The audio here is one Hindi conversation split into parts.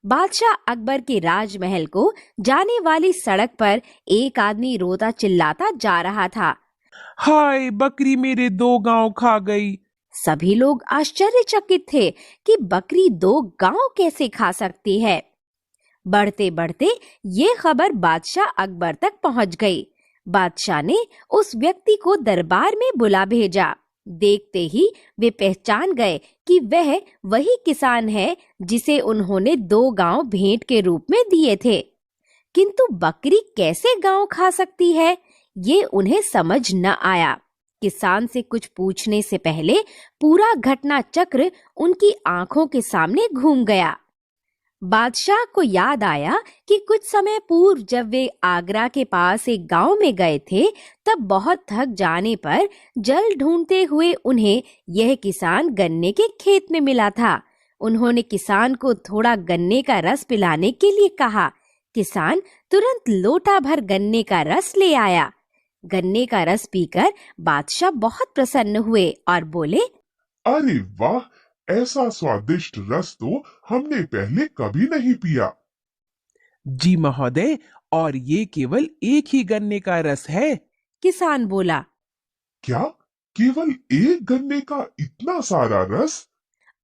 बादशाह अकबर के राजमहल को जाने वाली सड़क पर एक आदमी रोता चिल्लाता जा रहा था। हाय, बकरी मेरे 2 गांव खा गई। सभी लोग आश्चर्यचकित थे कि बकरी 2 गांव कैसे खा सकती है। बढ़ते बढ़ते ये खबर बादशाह अकबर तक पहुंच गई। बादशाह ने उस व्यक्ति को दरबार में बुला भेजा। देखते ही वे पहचान गए कि वह वही किसान है जिसे उन्होंने 2 गांव भेंट के रूप में दिए थे। किंतु बकरी कैसे गांव खा सकती है, ये उन्हें समझ न आया। किसान से कुछ पूछने से पहले पूरा घटना चक्र उनकी आंखों के सामने घूम गया। बादशाह को याद आया कि कुछ समय पूर्व जब वे आगरा के पास एक गांव में गए थे, तब बहुत थक जाने पर जल ढूंढते हुए उन्हें यह किसान गन्ने के खेत में मिला था। उन्होंने किसान को थोड़ा गन्ने का रस पिलाने के लिए कहा। किसान तुरंत लोटा भर गन्ने का रस ले आया। गन्ने का रस पीकर बादशाह बहुत प्रसन्न हुए और बोले, अरे वाह, ऐसा स्वादिष्ट रस तो हमने पहले कभी नहीं पिया। जी महोदय, और ये केवल एक ही गन्ने का रस है। किसान बोला। क्या केवल एक गन्ने का इतना सारा रस?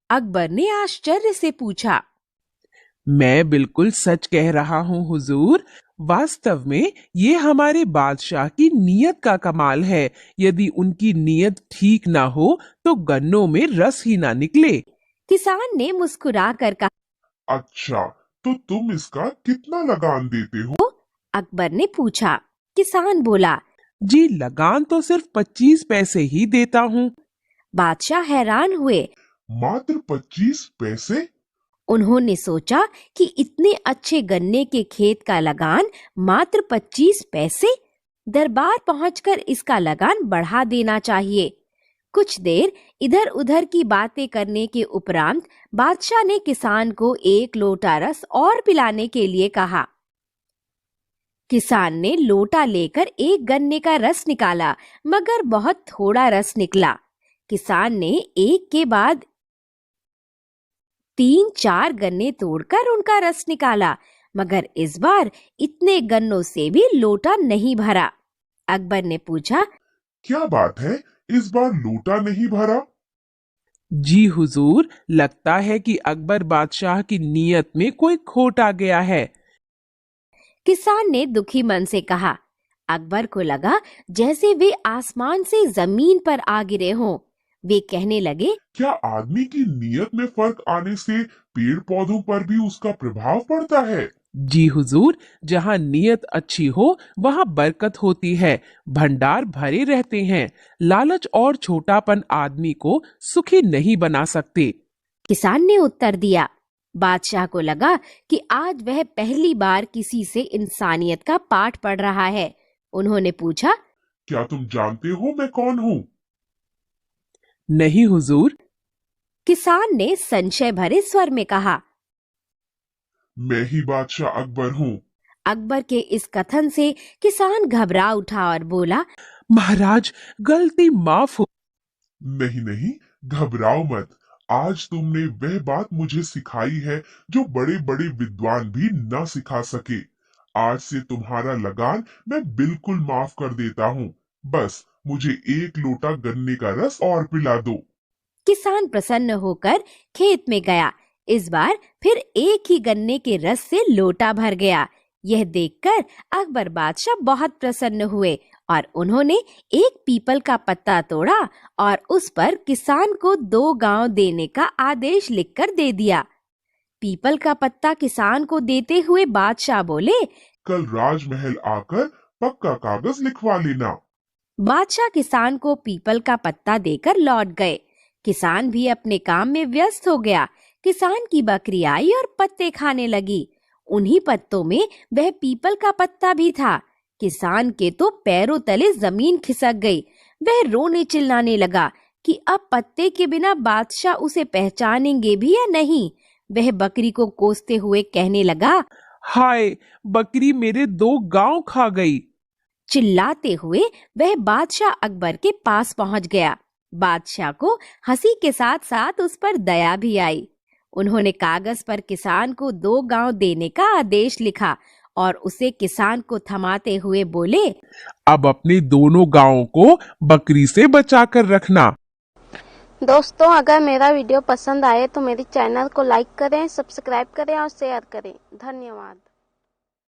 अकबर ने आश्चर्य से पूछा। मैं बिल्कुल सच कह रहा हूँ हुजूर। वास्तव में ये हमारे बादशाह की नीयत का कमाल है। यदि उनकी नीयत ठीक ना हो तो गन्नों में रस ही ना निकले। किसान ने मुस्कुराकर कहा। अच्छा, तो तुम इसका कितना लगान देते हो? अकबर ने पूछा। किसान बोला। जी, लगान तो सिर्फ 25 पैसे ही देता हूँ। बादशाह हैरान हुए। मात्र 25 पैसे? उन्होंने सोचा कि इतने अच्छे गन्ने के खेत का लगान मात्र 25 पैसे। दरबार पहुंचकर इसका लगान बढ़ा देना चाहिए। कुछ देर इधर उधर की बातें करने के उपरांत बादशाह ने किसान को 1 लोटा रस और पिलाने के लिए कहा। किसान ने लोटा लेकर एक गन्ने का रस निकाला, मगर बहुत थोड़ा रस निकला। किसान ने एक के बाद 3-4 गन्ने तोड़कर उनका रस निकाला, मगर इस बार इतने गन्नों से भी लोटा नहीं भरा। अकबर ने पूछा। क्या बात है, इस बार लोटा नहीं भरा? जी हुजूर, लगता है कि अकबर बादशाह की नीयत में कोई खोट आ गया है। किसान ने दुखी मन से कहा। अकबर को लगा जैसे वे आसमान से जमीन पर आ गिरे हों। वे कहने लगे, क्या आदमी की नीयत में फर्क आने से पेड़ पौधों पर भी उसका प्रभाव पड़ता है? जी हुजूर, जहाँ नीयत अच्छी हो वहाँ बरकत होती है, भंडार भरे रहते हैं। लालच और छोटापन आदमी को सुखी नहीं बना सकते। किसान ने उत्तर दिया। बादशाह को लगा कि आज वह पहली बार किसी से इंसानियत का पाठ पढ़ रहा है। उन्होंने पूछा। क्या तुम जानते हो मैं कौन हूँ? नहीं हुजूर। किसान ने संशय भरे स्वर में कहा। मैं ही बादशाह अकबर हूँ। अकबर के इस कथन से किसान घबरा उठा और बोला, महाराज, गलती माफ हो। नहीं नहीं, घबराओ मत। आज तुमने वह बात मुझे सिखाई है जो बड़े बड़े विद्वान भी न सिखा सके। आज से तुम्हारा लगान मैं बिल्कुल माफ कर देता हूँ। बस मुझे 1 लोटा गन्ने का रस और पिला दो। किसान प्रसन्न होकर खेत में गया। इस बार फिर एक ही गन्ने के रस से लोटा भर गया। यह देखकर अकबर बादशाह बहुत प्रसन्न हुए और उन्होंने एक पीपल का पत्ता तोड़ा और उस पर किसान को 2 गांव देने का आदेश लिखकर दे दिया। पीपल का पत्ता किसान को देते हुए बादशाह बोले। कल राजमहल आकर पक्का कागज लिखवा लेना। बादशाह किसान को पीपल का पत्ता देकर लौट गए। किसान भी अपने काम में व्यस्त हो गया। किसान की बकरी आई और पत्ते खाने लगी। उन्हीं पत्तों में वह पीपल का पत्ता भी था। किसान के तो पैरों तले जमीन खिसक गई। वह रोने चिल्लाने लगा कि अब पत्ते के बिना बादशाह उसे पहचानेंगे भी या नहीं। वह बकरी को कोसते हुए कहने लगा, हाय, बकरी मेरे 2 गांव खा गई। चिल्लाते हुए वह बादशाह अकबर के पास पहुंच गया। बादशाह को हंसी के साथ साथ उस पर दया भी आई। उन्होंने कागज पर किसान को 2 गांव देने का आदेश लिखा और उसे किसान को थमाते हुए बोले, अब अपने दोनों गांवों को बकरी से बचा कर रखना। दोस्तों, अगर मेरा वीडियो पसंद आए तो मेरे चैनल को लाइक करें, सब्सक्राइब करें और शेयर करें। धन्यवाद।